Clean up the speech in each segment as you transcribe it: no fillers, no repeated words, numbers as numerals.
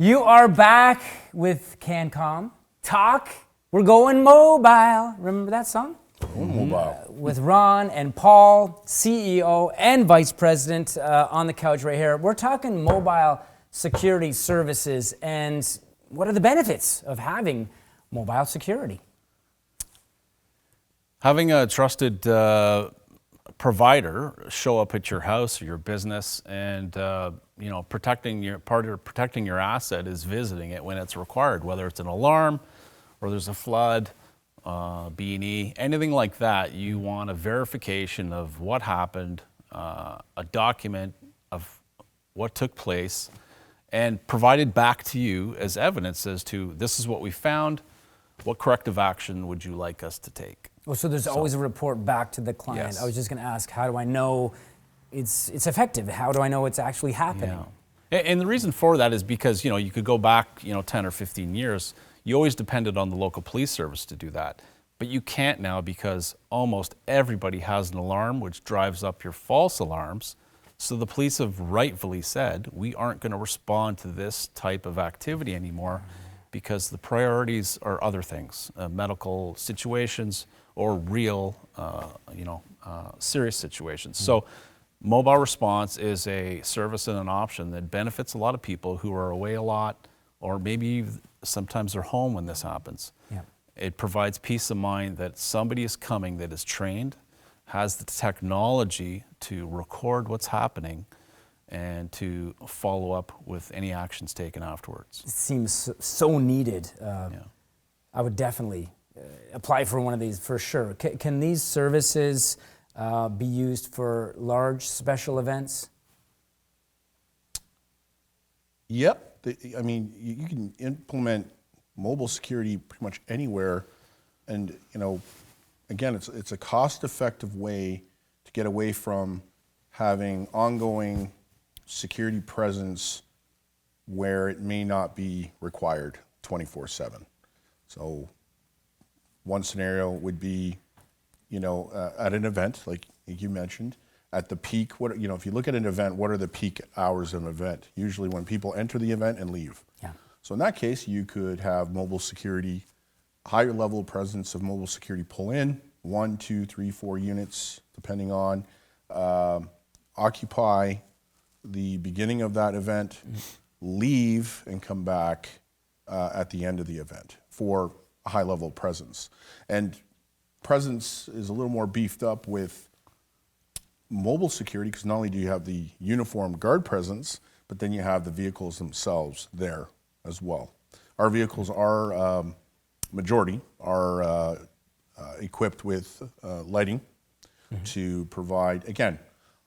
You are back with Cancom. Talk. We're going mobile. Remember that song? Mobile. With Ron and Paul, CEO and Vice President on the couch right here. We're talking mobile security services and what are the benefits of having mobile security? Having a trusted provider show up at your house or your business and protecting your asset is visiting it when it's required, whether it's an alarm or there's a flood, B&E, anything like that. You want a verification of what happened, a document of what took place, and provided back to you as evidence as to this is what we found. What corrective action would you like us to take? Well, so there's always a report back to the client. Yes. I was just going to ask, how do I know it's effective? How do I know it's actually happening? Yeah. And the reason for that is because, you could go back, 10 or 15 years. You always depended on the local police service to do that. But you can't now because almost everybody has an alarm, which drives up your false alarms. So the police have rightfully said, we aren't going to respond to this type of activity anymore because the priorities are other things, medical situations or real, serious situations. So mobile response is a service and an option that benefits a lot of people who are away a lot, or maybe sometimes they're home when this happens. Yeah. It provides peace of mind that somebody is coming that is trained, has the technology to record what's happening and to follow up with any actions taken afterwards. It seems so needed. I would definitely apply for one of these for sure. Can these services be used for large special events? Yep. You can implement mobile security pretty much anywhere, and again, it's a cost-effective way to get away from having ongoing security presence where it may not be required 24/7. So one scenario would be, at an event, like you mentioned, at the peak, if you look at an event, what are the peak hours of an event? Usually when people enter the event and leave. Yeah. So in that case, you could have mobile security, higher level presence of mobile security pull in, 1, 2, 3, 4 units, depending on, occupy the beginning of that event, leave and come back at the end of the event for a high level of presence. And presence is a little more beefed up with mobile security because not only do you have the uniformed guard presence, but then you have the vehicles themselves there as well. Our vehicles are, majority are equipped with lighting to provide, again,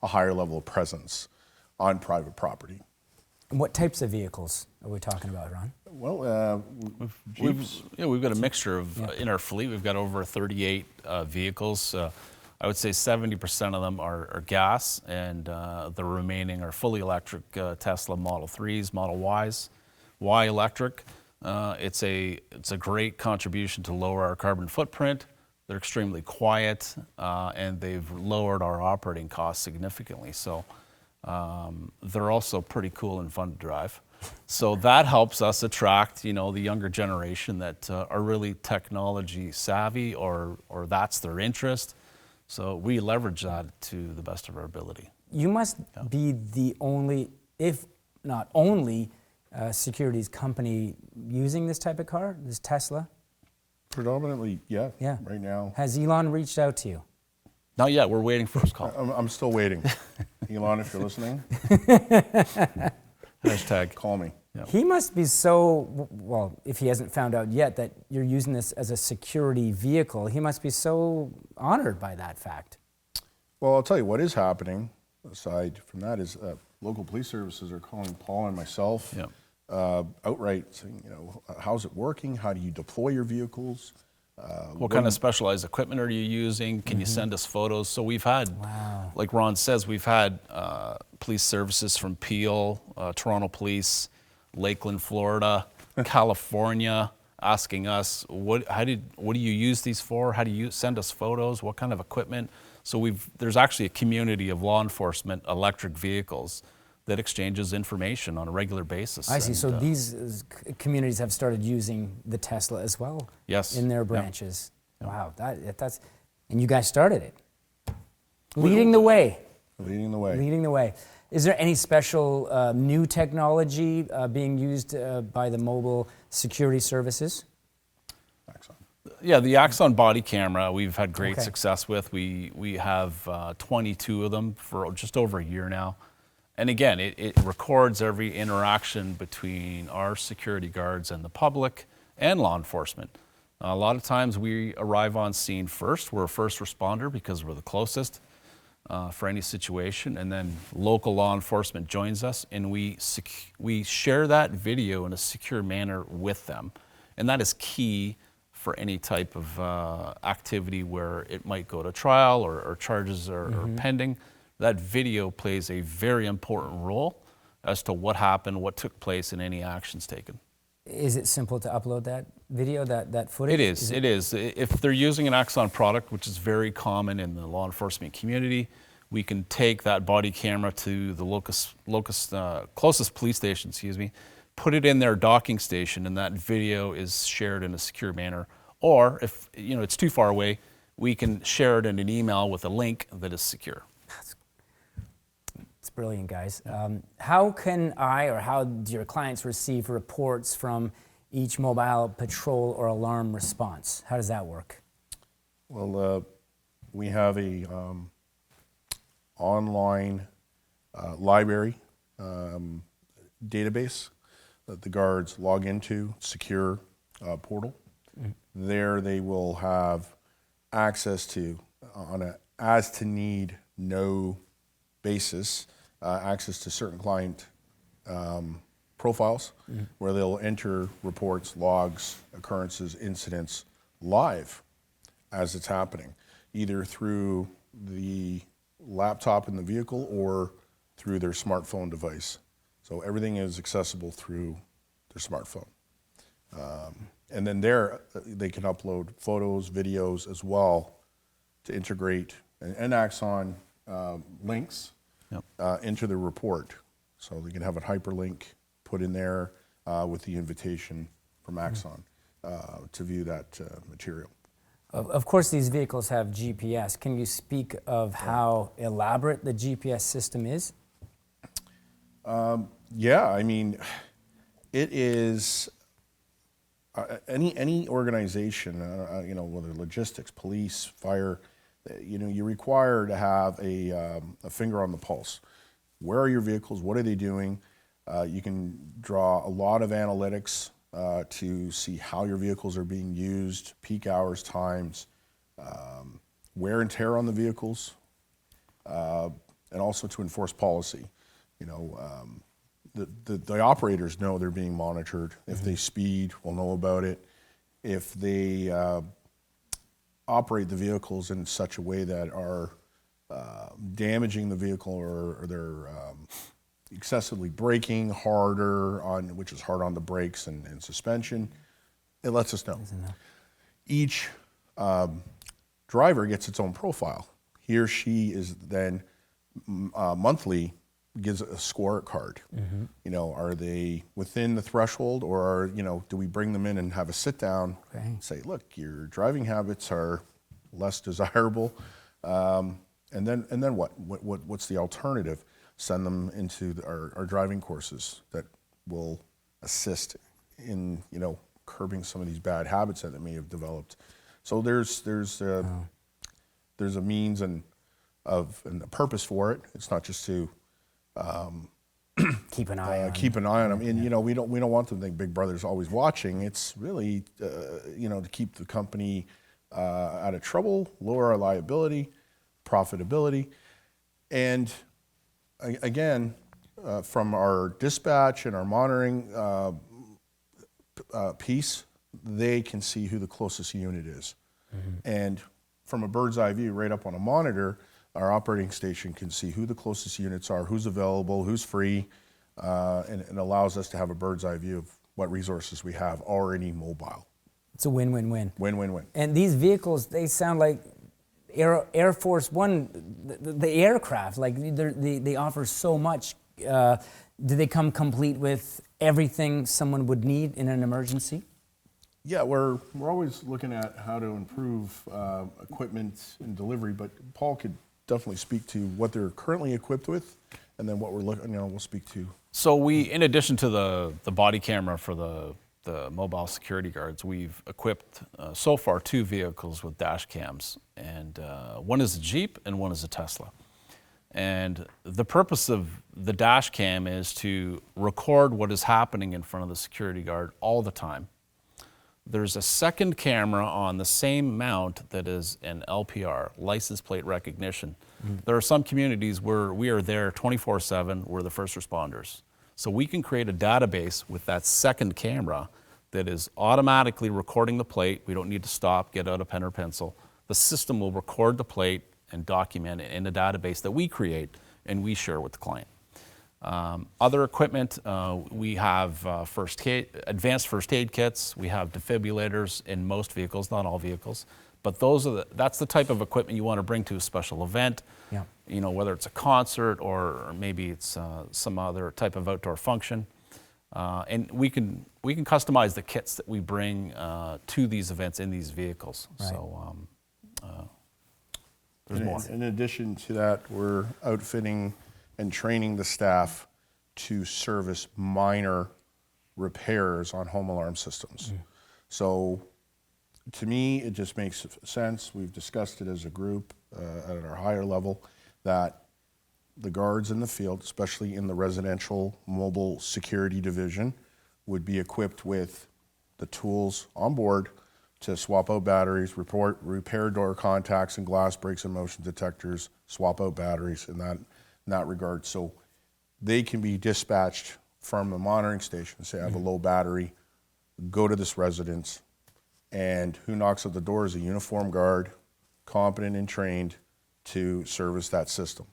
a higher level of presence on private property. And what types of vehicles are we talking about, Ron? Well, Jeeps. We've got a mixture of, in our fleet, we've got over 38 vehicles. I would say 70% of them are gas, and the remaining are fully electric Tesla Model 3s, Model Ys. Why electric? It's a great contribution to lower our carbon footprint. They're extremely quiet, and they've lowered our operating costs significantly. So they're also pretty cool and fun to drive. So that helps us attract, the younger generation that are really technology savvy, or that's their interest. So we leverage that to the best of our ability. You must be the only, if not only, securities company using this type of car, this Tesla? Predominantly, yeah. Right now. Has Elon reached out to you? Not yet. We're waiting for his call. I'm still waiting. Elon, if you're listening, Hashtag. call me. Yep. He must be so, well, if he hasn't found out yet that you're using this as a security vehicle, he must be so honored by that fact. Well, I'll tell you what is happening, aside from that, is local police services are calling Paul and myself outright saying, how's it working? How do you deploy your vehicles? What kind of specialized equipment are you using? Can you send us photos? So we've had, like Ron says, we've had police services from Peel, Toronto Police, Lakeland, Florida, California, asking us, what do you use these for? How do you send us photos? What kind of equipment? So there's actually a community of law enforcement electric vehicles that exchanges information on a regular basis. I see. And, So these communities have started using the Tesla as well. Yes. In their Yeah. branches. Wow, that's, and you guys started it, leading the way. Leading the way. Leading the way. Is there any special new technology being used by the mobile security services? Axon. Yeah, the Axon body camera we've had great Okay. success with. We have 22 of them for just over a year now. And again, it records every interaction between our security guards and the public and law enforcement. A lot of times we arrive on scene first. We're a first responder because we're the closest for any situation, and then local law enforcement joins us, and we share that video in a secure manner with them. And that is key for any type of activity where it might go to trial or charges are pending. That video plays a very important role as to what happened, what took place, and any actions taken. Is it simple to upload that video, that footage? It is. If they're using an Axon product, which is very common in the law enforcement community, we can take that body camera to the closest police station, put it in their docking station, and that video is shared in a secure manner. Or if it's too far away, we can share it in an email with a link that is secure. It's brilliant, guys. How can how do your clients receive reports from each mobile patrol or alarm response? How does that work? Well, we have a online library database that the guards log into, secure portal. There they will have access to, on a as-to-need, no basis, access to certain client profiles where they'll enter reports, logs, occurrences, incidents live as it's happening, either through the laptop in the vehicle or through their smartphone device. So everything is accessible through their smartphone. And then there they can upload photos, videos as well to integrate and Axon links into the report. So they can have a hyperlink put in there with the invitation from Axon to view that material. Of course, these vehicles have GPS. Can you speak of how elaborate the GPS system is? Yeah, I mean, it is any organization, whether logistics, police, fire, you're required to have a finger on the pulse. Where are your vehicles? What are they doing? You can draw a lot of analytics to see how your vehicles are being used, peak hours, times, wear and tear on the vehicles, and also to enforce policy. The operators know they're being monitored. If they speed, we'll know about it. If they operate the vehicles in such a way that are damaging the vehicle or they're excessively braking harder which is hard on the brakes and suspension, it lets us know. Each driver gets its own profile. He or she is then monthly gives a scorecard. Are they within the threshold, or do we bring them in and have a sit down and say, look, your driving habits are less desirable, and then what's the alternative? Send them into our driving courses that will assist in curbing some of these bad habits that they may have developed. So there's a means and a purpose for it. It's not just to keep an eye on them. And we don't want them to think Big Brother's always watching. It's really to keep the company out of trouble, lower our liability, profitability, and again, from our dispatch and our monitoring piece, they can see who the closest unit is. And from a bird's eye view, right up on a monitor, our operating station can see who the closest units are, who's available, who's free, and it allows us to have a bird's eye view of what resources we have already mobile. It's a win-win-win. Win-win-win. And these vehicles, they sound like Air Force One, the aircraft, like they offer so much Do they come complete with everything someone would need in an emergency? Yeah, we're always looking at how to improve equipment and delivery, but Paul could definitely speak to what they're currently equipped with, and then what we're looking. We'll speak to. So we, in addition to the body camera for the mobile security guards, we've equipped so far 2 vehicles with dash cams, and one is a Jeep and one is a Tesla. And the purpose of the dash cam is to record what is happening in front of the security guard all the time. There's a second camera on the same mount that is an LPR, license plate recognition. There are some communities where we are there 24/7, we're the first responders. So we can create a database with that second camera that is automatically recording the plate. We don't need to stop, get out a pen or pencil. The system will record the plate and document it in a database that we create and we share with the client. Other equipment, we have advanced first aid kits. We have defibrillators in most vehicles, not all vehicles, but that's the type of equipment you want to bring to a special event. Yeah. You know, whether it's a concert or maybe it's some other type of outdoor function. And we can customize the kits that we bring to these events in these vehicles. Right. So there's more. In addition to that, we're outfitting and training the staff to service minor repairs on home alarm systems. So to me, it just makes sense. We've discussed it as a group at our higher level that the guards in the field, especially in the residential mobile security division, would be equipped with the tools on board to swap out batteries, repair door contacts and glass breaks and motion detectors, swap out batteries in that regard. So they can be dispatched from the monitoring station, say I have a low battery, go to this residence, and who knocks at the door is a uniformed guard, competent and trained to service that system.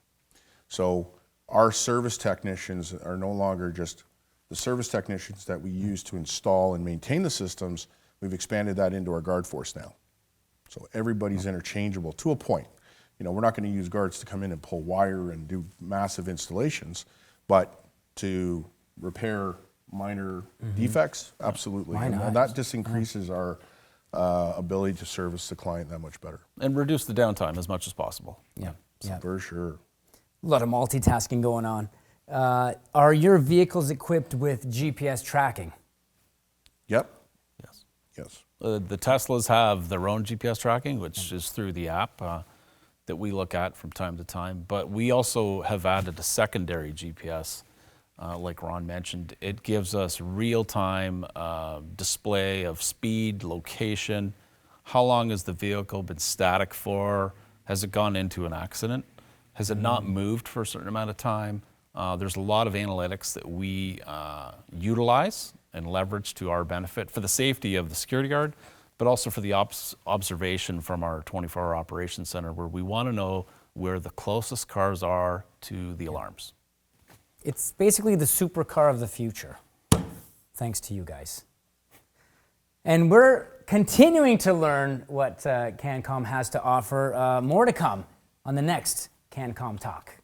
So our service technicians are no longer just the service technicians that we use to install and maintain the systems. We've expanded that into our guard force now. So everybody's interchangeable to a point. You know, we're not going to use guards to come in and pull wire and do massive installations, but to repair minor defects, absolutely. Why not? And that just increases our ability to service the client that much better. And reduce the downtime as much as possible. Yeah. Yeah. For sure. A lot of multitasking going on. Are your vehicles equipped with GPS tracking? Yep. Yes. Yes. The Teslas have their own GPS tracking, which is through the app that we look at from time to time. But we also have added a secondary GPS, like Ron mentioned. It gives us real-time display of speed, location, how long has the vehicle been static for, has it gone into an accident, has it not moved for a certain amount of time. There's a lot of analytics that we utilize and leverage to our benefit for the safety of the security guard, but also for the observation from our 24-hour operations center, where we want to know where the closest cars are to the alarms. It's basically the supercar of the future, thanks to you guys. And we're continuing to learn what Cancom has to offer. More to come on the next Cancom Talk.